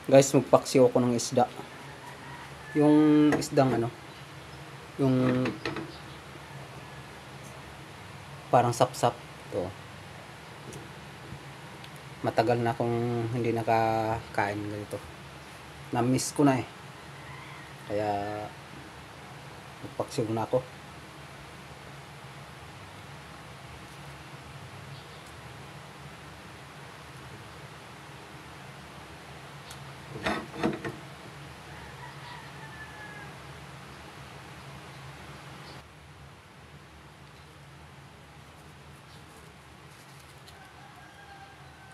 Guys, magpaksiw ako ng isda. Yung isdang ano, yung parang sapsap to. Matagal na akong hindi nakakain ganito. Na-miss ko na eh. Kaya magpaksiw na ako.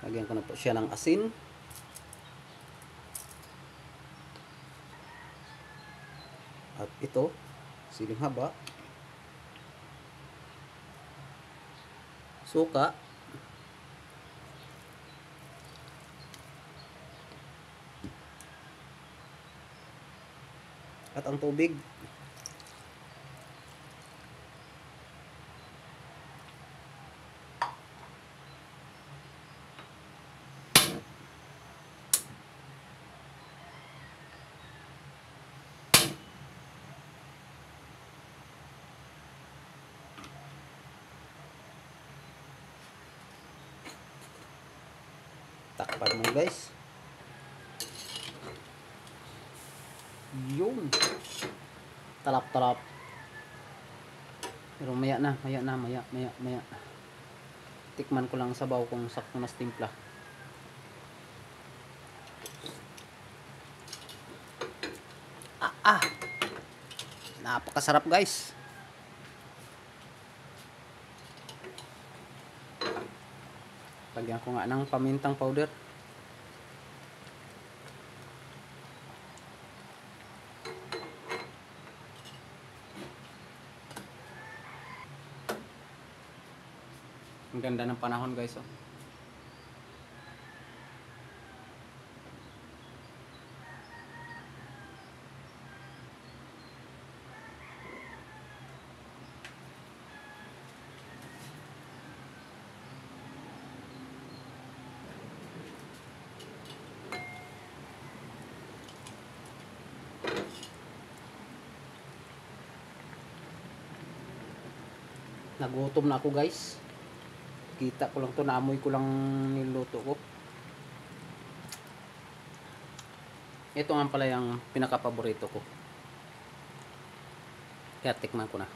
Lagyan ko na po siya ng asin. At ito, siling haba. Suka. At ang tubig. Takpan mo guys. Yun. Talap-talap. Pero maya. Tikman ko lang sabaw kung sakto na timpla. Napakasarap guys. Lagyan ko nga ng pamintang powder. Ang ganda ng panahon guys, oh. Nagutom na ako guys. Kita ko lang to, naamoy ko lang niluto ko. Ito nga pala yung pinaka-paborito ko. Kaya tikman ko na.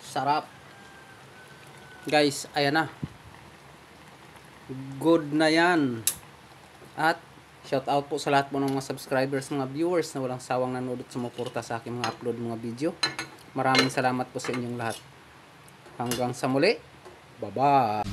Sarap. Guys, ayan na. Good na yan. At shout out po sa lahat po ng mga subscribers, mga viewers na walang sawang nanonood at sumuporta sa aking mga upload mga video. Maraming salamat po sa inyong lahat. Hanggang sa muli. Bye-bye.